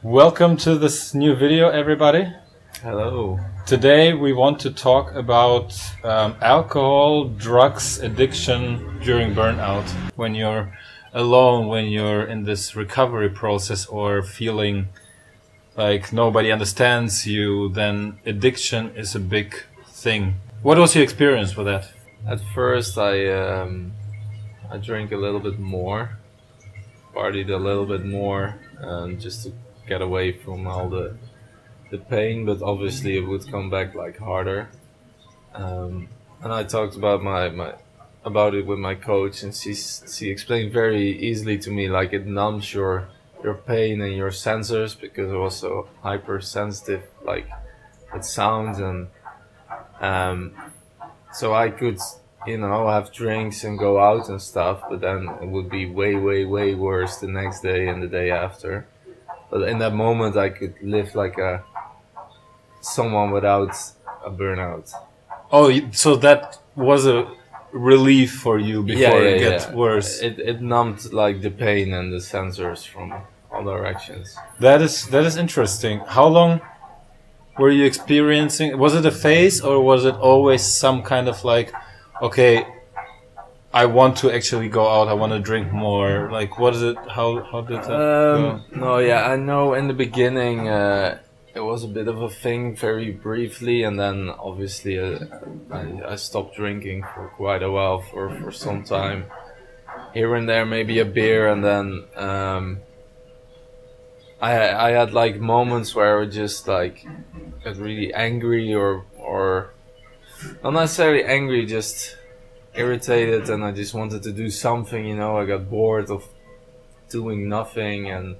Welcome to this new video, everybody. Hello. Today we want to talk about alcohol, drugs, addiction during burnout. When you're alone, when you're in this recovery process or feeling like nobody understands you, then addiction is a big thing. What was your experience with that? At first, I drank a little bit more, partied a little bit more, just to get away from all the pain. But obviously, it would come back like harder. And I talked about about it with my coach, and she explained very easily to me, like it numbs your pain and your sensors, because I was so hypersensitive, like with sounds, and so I could, have drinks and go out and stuff, but then it would be way, way, way worse the next day and the day after. But in that moment, I could live like someone without a burnout. Oh, so that was a relief for you before it gets worse. It numbed like the pain and the sensors from all directions. That is interesting. How long were you experiencing? Was it a phase, or was it always some kind of like, okay, I want to actually go out, I want to drink more? Like, what is it? How did that go? No, yeah, I know in the beginning it was a bit of a thing, very briefly, and then obviously I stopped drinking for quite a while, for some time. Here and there, maybe a beer, and then I had like moments where I would just like get really angry, or not necessarily angry, just irritated, and I just wanted to do something. I got bored of doing nothing and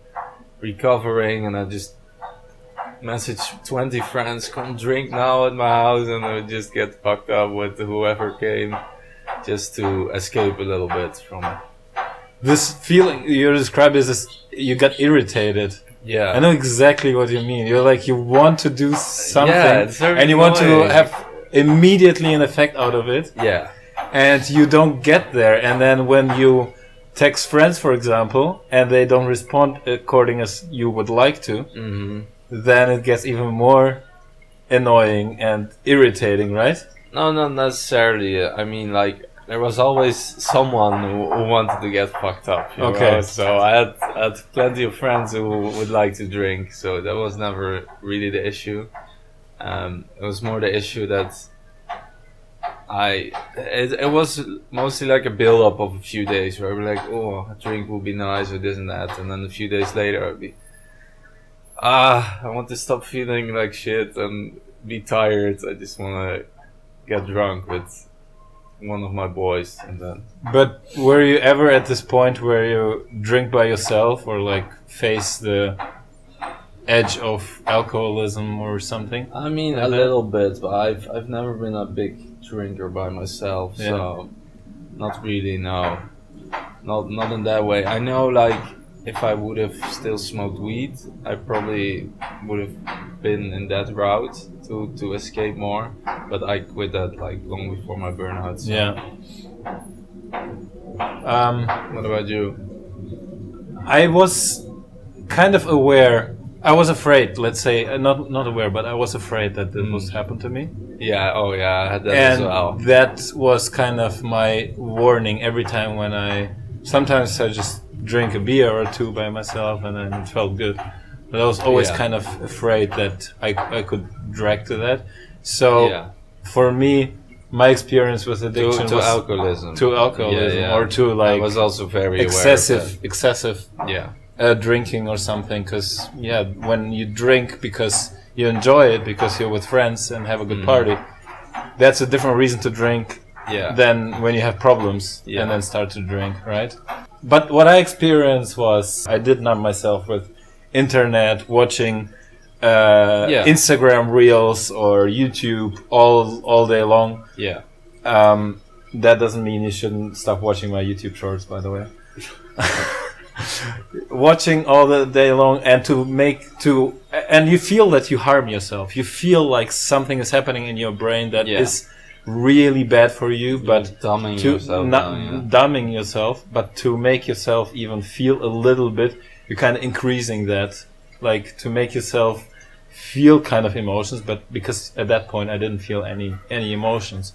recovering, and I just messaged 20 friends, come drink now at my house, and I would just get fucked up with whoever came, just to escape a little bit from this feeling you described as you got irritated. Yeah, I know exactly what you mean. You're like, you want to do something, and you want to have immediately an effect out of it. Yeah. And you don't get there. And then when you text friends, for example, and they don't respond according as you would like to, then it gets even more annoying and irritating, right? No, not necessarily. I mean, like, there was always someone who wanted to get fucked up. Okay. So I had plenty of friends who would like to drink, so that was never really the issue. It was more the issue that it was mostly like a build-up of a few days where I'd be like, oh, a drink would be nice, or this and that, and then a few days later I'd be, I want to stop feeling like shit and be tired. I just want to get drunk with one of my boys, and then. But were you ever at this point where you drink by yourself, or like face the edge of alcoholism or something? I mean, a little bit, but I've never been a big drinker by myself, so not really, no. Not in that way. I know, like, if I would have still smoked weed, I probably would have been in that route to escape more, but I quit that like long before my burnout. So. Yeah. What about you? I was kind of aware. I was afraid, let's say, not aware, but I was afraid that this was happened to me. Yeah, oh yeah, I had that and as well. That was kind of my warning every time sometimes I just drink a beer or two by myself, and then it felt good. But I was always kind of afraid that I could drag to that. So for me, my experience with addiction to was alcoholism. To alcoholism, or to like I was also very excessive yeah. Drinking or something, because when you drink because you enjoy it, because you're with friends and have a good party, that's a different reason to drink than when you have problems and then start to drink, right? But what I experienced was I did numb myself with internet, watching Instagram reels or YouTube all day long. Yeah. That doesn't mean you shouldn't stop watching my YouTube shorts, by the way. Watching all the day long, and and you feel that you harm yourself. You feel like something is happening in your brain that is really bad for you, but dumbing yourself, but to make yourself even feel a little bit, you're kind of increasing that like to make yourself feel kind of emotions, but because at that point I didn't feel any emotions.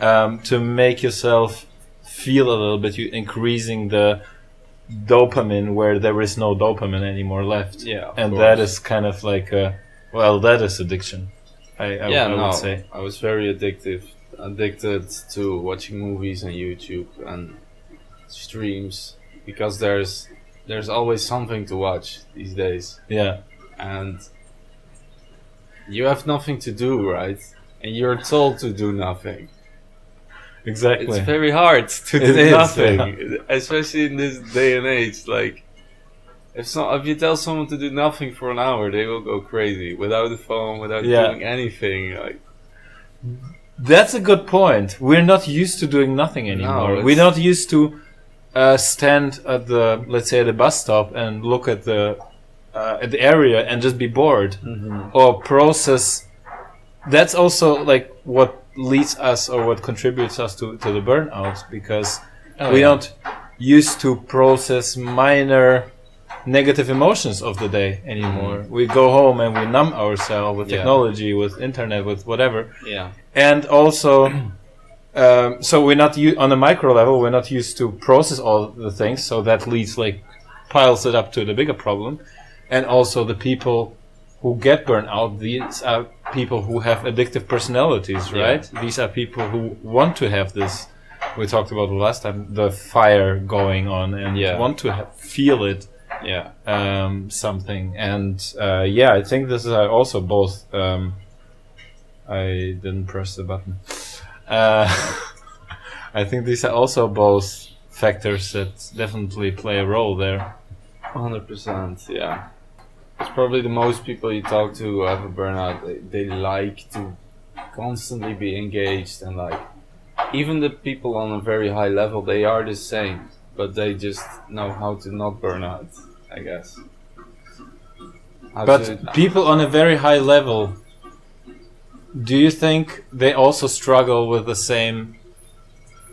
To make yourself feel a little bit, you increasing the dopamine where there is no dopamine anymore left. And that is kind of like that is addiction. I would say. I was very addicted to watching movies on YouTube and streams, because there's always something to watch these days. And you have nothing to do, right? And you're told to do nothing. Exactly. It's very hard to do nothing, especially in this day and age. Like, if you tell someone to do nothing for an hour, they will go crazy without a phone, without doing anything. Like, that's a good point. We're not used to doing nothing anymore. We're not used to stand at let's say, the bus stop and look at the area and just be bored, or process. That's also like what leads us, or what contributes us to the burnout, because we're not used to process minor negative emotions of the day anymore. We go home and we numb ourselves with technology, with internet, with whatever. And also, so we're not on a micro level. We're not used to process all the things. So that leads, like, piles it up to the bigger problem. And also the people who get burnt out, these are people who have addictive personalities, right? These are people who want to have this. We talked about it last time, the fire going on, and want to feel it. Something. And I think this is also both. I didn't press the button. I think these are also both factors that definitely play a role there. 100%, yeah. It's probably the most people you talk to who have a burnout. They like to constantly be engaged, and like, even the people on a very high level, they are the same, but they just know how to not burn out, I guess. People on a very high level, do you think they also struggle with the same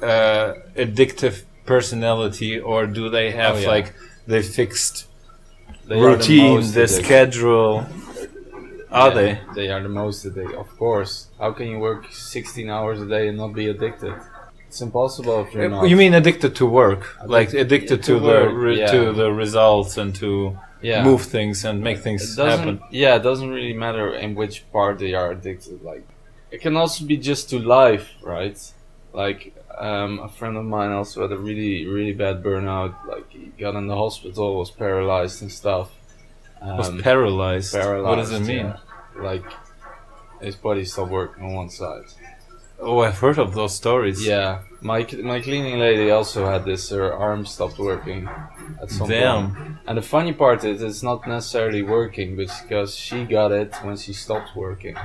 addictive personality, or do they have like the fixed routine, the schedule? Are they? They are the most addicted, of course. How can you work 16 hours a day and not be addicted? It's impossible if you're not. You mean addicted to work, like addicted to the results and to move things and make things happen. Yeah, it doesn't really matter in which part they are addicted. Like, it can also be just to life, right? Like, a friend of mine also had a really, really bad burnout. Like, he got in the hospital, was paralyzed and stuff. Was paralyzed? What does it mean? Like, his body stopped working on one side. Oh, I've heard of those stories. Yeah, my cleaning lady also had this. Her arm stopped working at some point. And the funny part is, it's not necessarily working, because she got it when she stopped working.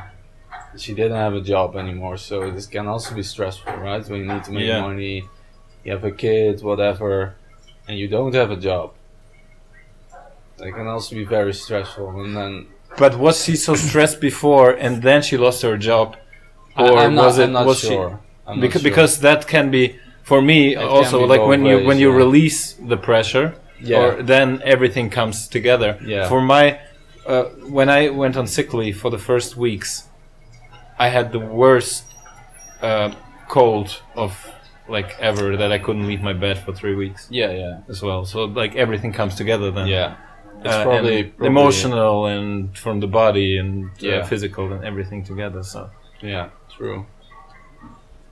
She didn't have a job anymore, so this can also be stressful, right? When you need to make money, you have a kid, whatever, and you don't have a job. It can also be very stressful. And then, but was she so stressed before, and then she lost her job? Or I'm not sure. Because that can be, for me also, like when you release the pressure, or then everything comes together. For my when I went on sick leave for the first weeks, I had the worst cold of like ever, that I couldn't leave my bed for 3 weeks. As well. So like everything comes together then. It's probably emotional and from the body and physical and everything together. So true.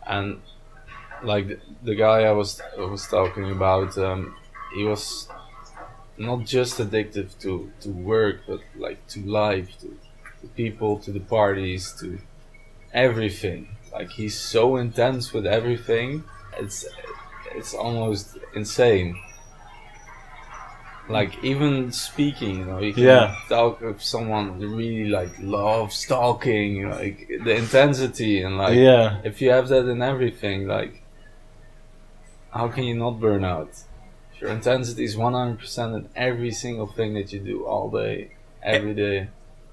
And like the guy I was talking about, he was not just addicted to work, but like to life, to people, to the parties, to everything. Like, he's so intense with everything, it's almost insane. Like, even speaking, you know, you can talk with someone you really like loves talking, like the intensity, and like if you have that in everything, like, how can you not burn out? If your intensity is 100% in every single thing that you do all day, every day.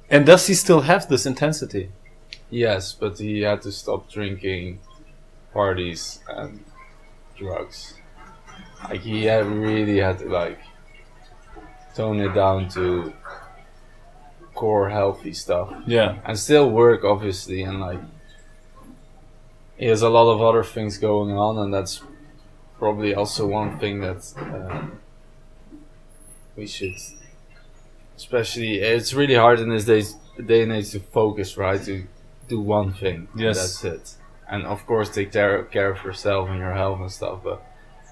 And does he still have this intensity? Yes, but he had to stop drinking, parties, and drugs. Like, he really had to like tone it down to core healthy stuff. Yeah. And still work, obviously, and like he has a lot of other things going on, and that's probably also one thing that we should, especially, it's really hard in this day and age to focus, right? To do one thing. Yes. That's it. And of course, take care of yourself and your health and stuff. But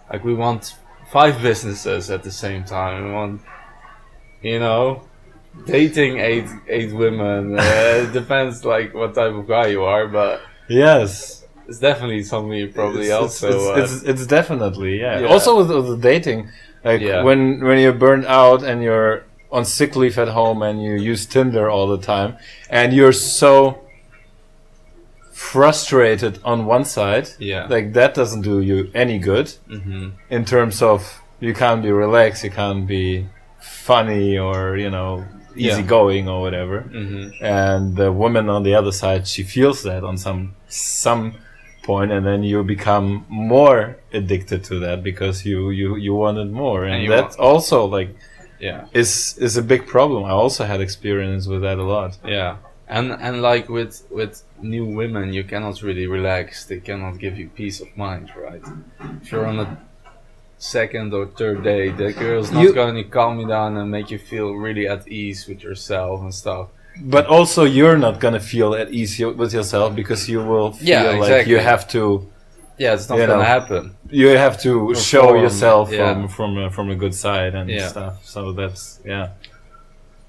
like, we want 5 businesses at the same time. We want, dating eight women. It depends like what type of guy you are, but yes, it's definitely something you probably it's definitely Also with the dating, like when you're burned out and you're on sick leave at home and you use Tinder all the time and you're so frustrated on one side, like that doesn't do you any good in terms of you can't be relaxed, you can't be funny or easygoing or whatever. And the woman on the other side, she feels that on some point, and then you become more addicted to that because you want it more, and that's also like is a big problem. I also had experience with that a lot. And like with new women, you cannot really relax. They cannot give you peace of mind, right? If you're on a second or third day, the girl's not going to calm you down and make you feel really at ease with yourself and stuff. But also, you're not going to feel at ease with yourself because you will feel like you have to. Yeah, it's not going to happen. You have to show yourself from a good side and stuff. So that's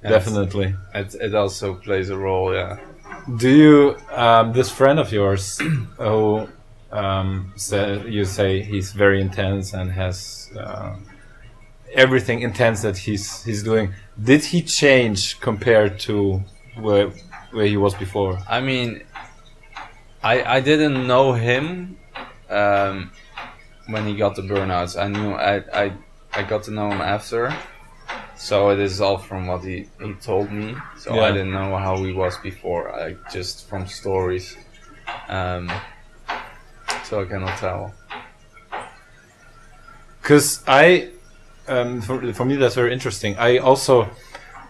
definitely. It also plays a role. Do you this friend of yours who you say he's very intense and has everything intense that he's doing? Did he change compared to where he was before? I mean, I didn't know him when he got the burnouts. I got to know him after, so it is all from what he told me. So I didn't know how he was before. Just from stories. So I cannot tell. Because for me that's very interesting. I also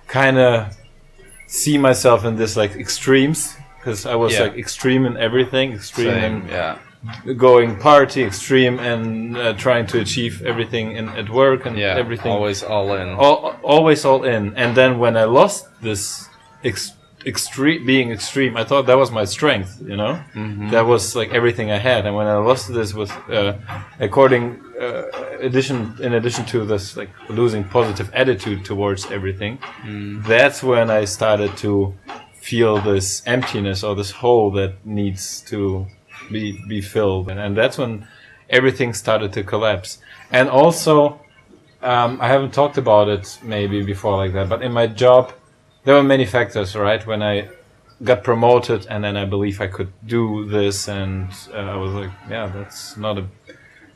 kind of see myself in this like extremes, because I was like extreme in everything, extreme in going party, extreme and trying to achieve everything at work and everything. Always all in. Always all in. And then when I lost this being extreme, I thought that was my strength, that was like everything I had. And when I lost this with in addition to this like losing positive attitude towards everything, that's when I started to feel this emptiness or this hole that needs to be filled, and that's when everything started to collapse. And also I haven't talked about it maybe before like that, but in my job there were many factors, right? When I got promoted and then I believe I could do this, and I was like, that's not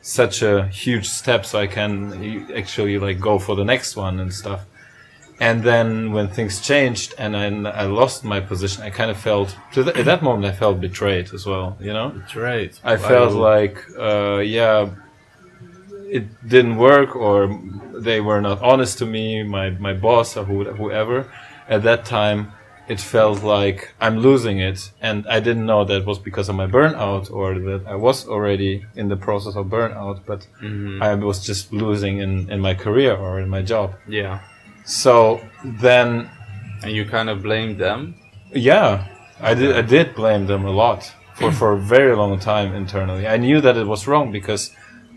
such a huge step, so I can actually like go for the next one and stuff. And then when things changed and I lost my position, I kind of felt at that moment I felt betrayed as well, Betrayed. I felt like it didn't work, or they were not honest to me, my boss or whoever. At that time, it felt like I'm losing it, and I didn't know that was because of my burnout or that I was already in the process of burnout, but I was just losing in my career or in my job. Yeah. So then... And you kind of blamed them? Yeah, I did blame them a lot for a very long time internally. I knew that it was wrong because,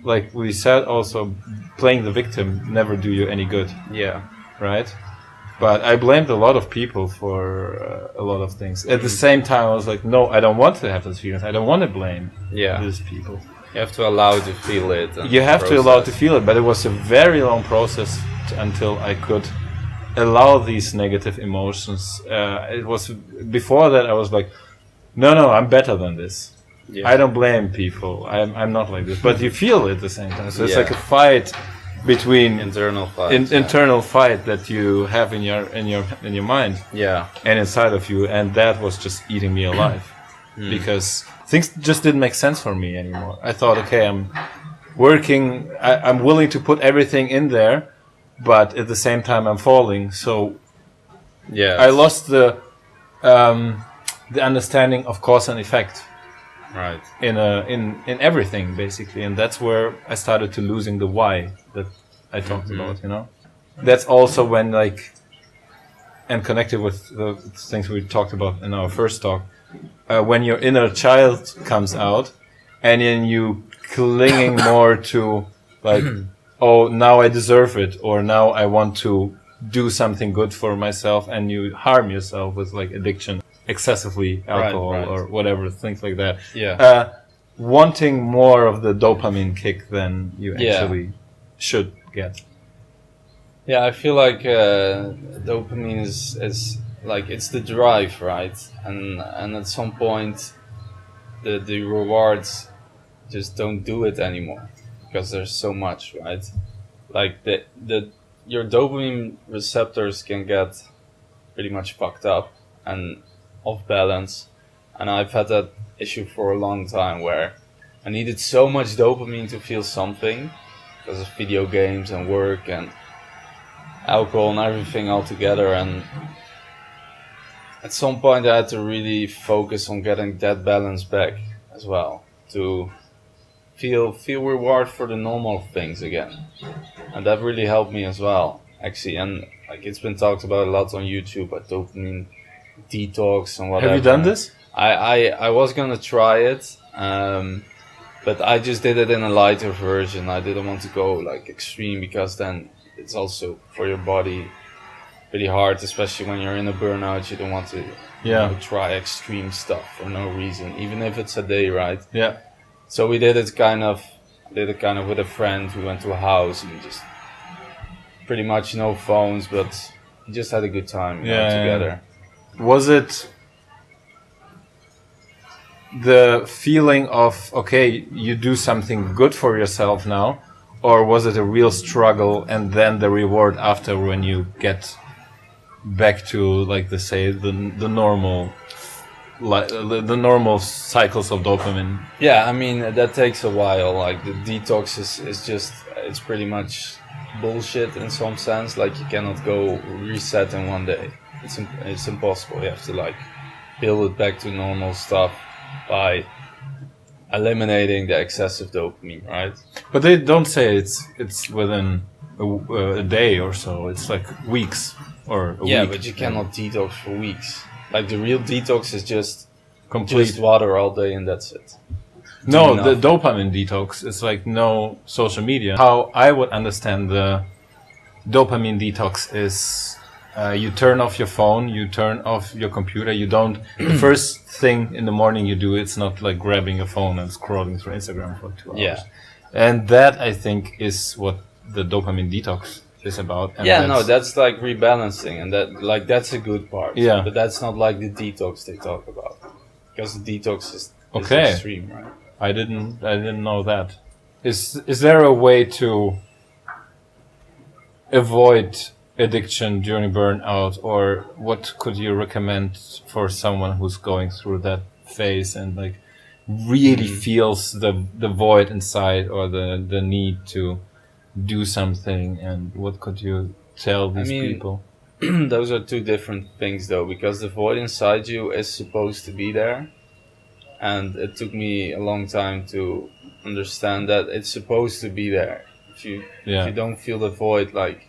like we said also, playing the victim never do you any good. Yeah. Right? But I blamed a lot of people for a lot of things. At the same time, I was like, no, I don't want to have those feelings. I don't want to blame these people. You have to allow to feel it. You have to allow to feel it, but it was a very long process until I could allow these negative emotions. It was before that I was like, no, I'm better than this. Yeah. I don't blame people. I'm not like this. But you feel it at the same time. So it's like a fight between internal fight that you have in your mind, and inside of you, and that was just eating me alive because things just didn't make sense for me anymore. I thought, okay, I'm working, I'm willing to put everything in there, but at the same time I'm falling. So Yeah. I lost the understanding of cause and effect. Right. In everything basically, and that's where I started to losing the why that I talked about. You know, that's also when like, and connected with the things we talked about in our first talk, when your inner child comes out, and then you clinging more to like, oh, now I deserve it, or now I want to do something good for myself, and you harm yourself with like addiction, excessively alcohol or whatever, things like that. Yeah. Wanting more of the dopamine kick than you actually should get. Yeah, I feel like dopamine is like it's the drive, right? And at some point, the rewards just don't do it anymore because there's so much, right? Like your dopamine receptors can get pretty much fucked up and off balance, and I've had that issue for a long time where I needed so much dopamine to feel something because of video games and work and alcohol and everything all together, and at some point I had to really focus on getting that balance back as well to feel reward for the normal things again, and that really helped me as well actually. And like it's been talked about a lot on YouTube, a dopamine detox and whatever. Have you done this? I was gonna try it, but I just did it in a lighter version. I didn't want to go like extreme because then it's also for your body pretty hard, especially when you're in a burnout. You don't want to try extreme stuff for no reason, even if it's a day, right? Yeah. So we did it kind of with a friend. We went to a house and just pretty much no phones, but we just had a good time together. Was it the feeling of, okay, you do something good for yourself now, or was it a real struggle and then the reward after when you get back to like the normal the normal cycles of dopamine? Yeah, I mean that takes a while. Like the detox is just, it's pretty much bullshit in some sense. Like you cannot go reset in one day. It's impossible. You have to like build it back to normal stuff by eliminating the excessive dopamine, right? But they don't say it's within a day or so. It's like weeks or a week. But you cannot detox for weeks. Like the real detox is just complete water all day and that's it. No, the dopamine detox is like no social media. How I would understand the dopamine detox is you turn off your phone, you turn off your computer, you don't, the first thing in the morning you do, it's not like grabbing a phone and scrolling through Instagram for 2 hours. Yeah. And that I think is what the dopamine detox is about. And that's like rebalancing, and that's a good part. Yeah. But that's not like the detox they talk about. Because the detox is extreme, right? I didn't know that. Is there a way to avoid addiction during burnout, or what could you recommend for someone who's going through that phase and like really feels the void inside or the need to do something, and what could you tell these people? Those are two different things though, because the void inside you is supposed to be there, and it took me a long time to understand that it's supposed to be there. If you don't feel the void, like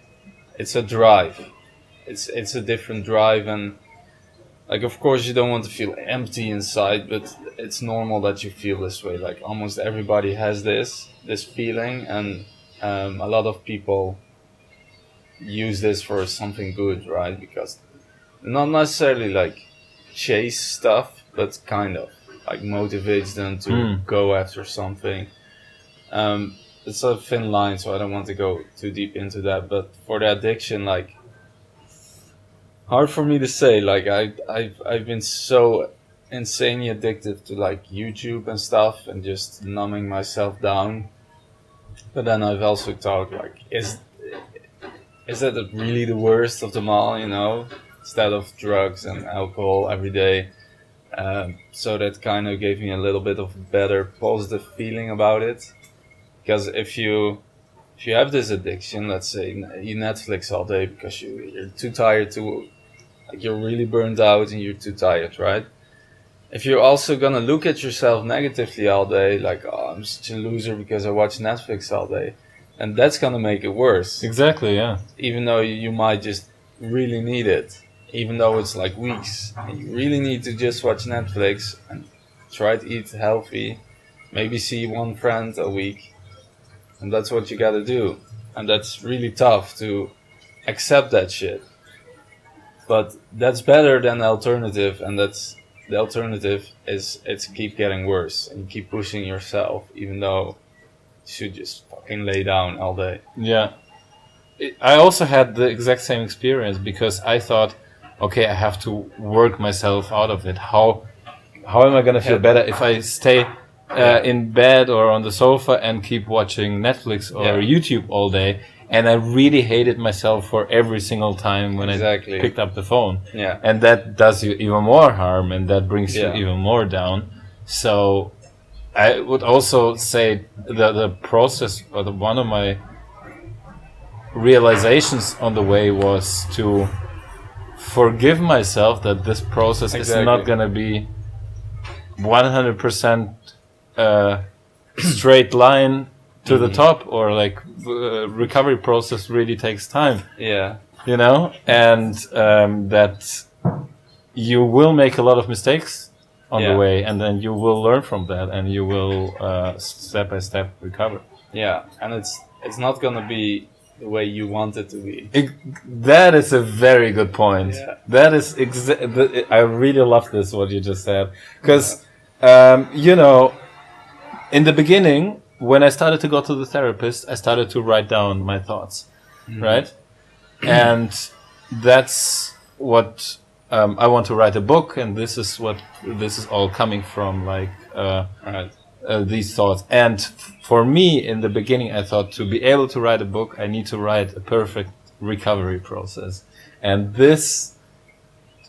it's a drive, it's a different drive, and like of course you don't want to feel empty inside, but it's normal that you feel this way. Like almost everybody has this feeling, and a lot of people use this for something good, right? Because not necessarily like chase stuff, but kind of like motivates them to go after something. It's a thin line, so I don't want to go too deep into that. But for the addiction, like, hard for me to say. Like I've been so insanely addicted to like YouTube and stuff, and just numbing myself down. But then I've also thought, like, is that really the worst of them all? You know, instead of drugs and alcohol every day. So that kind of gave me a little bit of a better positive feeling about it. Because if you have this addiction, let's say you Netflix all day because you're too tired to like you're really burned out and you're too tired, right? If you're also gonna look at yourself negatively all day, like, oh, I'm such a loser because I watch Netflix all day, and that's gonna make it worse. Exactly, yeah. Even though you might just really need it, even though it's like weeks, and you really need to just watch Netflix and try to eat healthy, maybe see one friend a week, and that's what you gotta do. And that's really tough to accept that shit. But that's better than the alternative, and that's the alternative is it's keep getting worse and you keep pushing yourself, even though you should just fucking lay down all day. Yeah. I also had the exact same experience because I thought, okay, I have to work myself out of it. How am I gonna feel better if I stay in bed or on the sofa and keep watching Netflix or YouTube all day? And I really hated myself for every single time when I picked up the phone. Yeah. And that does you even more harm, and that brings you even more down. So I would also say the process, or one of my realizations on the way was to forgive myself that this process is not going to be 100% straight line to the top, or like recovery process really takes time. Yeah. You know, and that you will make a lot of mistakes on the way, and then you will learn from that, and you will step by step recover. Yeah, and it's not gonna be the way you want it to be. That is a very good point. Yeah. That is I really love this what you just said, because you know, in the beginning, when I started to go to the therapist, I started to write down my thoughts, right? And that's what I want to write a book, and this is all coming from, like these thoughts. And for me, in the beginning, I thought to be able to write a book, I need to write a perfect recovery process, and this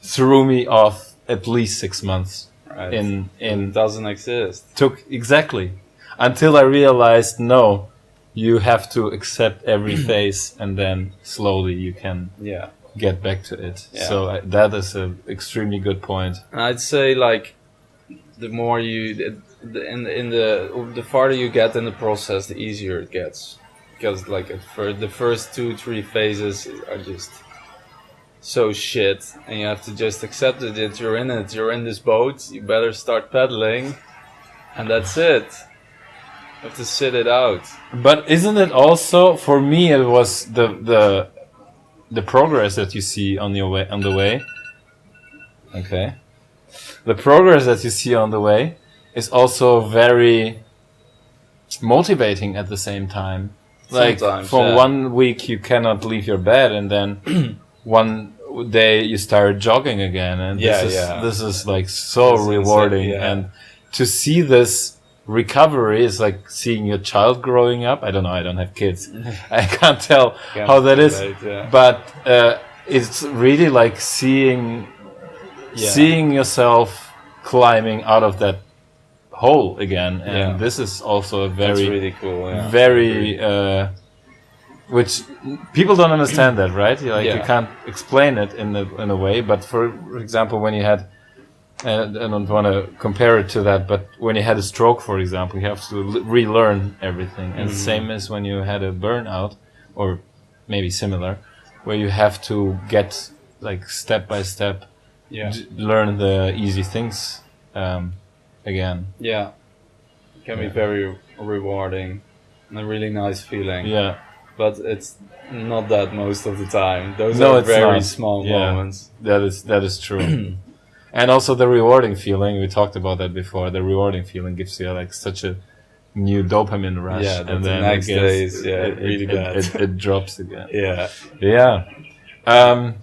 threw me off at least 6 months. Right. It doesn't exist. Exactly. Until I realized, no, you have to accept every phase, and then slowly you can get back to it. Yeah. So that is an extremely good point. And I'd say, like, the more the farther you get in the process, the easier it gets, because like for the first 2-3 phases are just so shit, and you have to just accept it. That you're in this boat. You better start paddling, and that's it. You have to sit it out. But isn't it also, for me, it was the progress that you see on the way. Okay. The progress that you see on the way is also very motivating at the same time. Like, for 1 week you cannot leave your bed, and then one day you start jogging again, and this is like so rewarding. And to see this recovery is like seeing your child growing up. I don't know, I don't have kids. I can't tell how that is. But it's really like seeing yourself climbing out of that hole again. And this is also a very, that's really cool, very which people don't understand that, right? You can't explain it in a way. But for example, when you had, I don't want to compare it to that, but when you had a stroke, for example, you have to relearn everything. And same as when you had a burnout, or maybe similar, where you have to get, like, step by step, learn the easy things again. Yeah, it can be very rewarding and a really nice feeling. Yeah. But it's not that most of the time. Those are very small moments. That is true. And also the rewarding feeling, we talked about that before, the rewarding feeling gives you like such a new dopamine rush. Yeah, and then the next day is really bad. It drops again. Yeah. Yeah.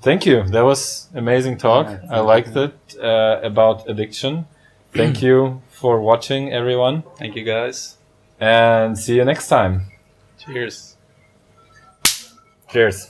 Thank you. That was amazing talk. I liked it about addiction. Thank you for watching, everyone. Thank you, guys. And see you next time. Cheers. Cheers.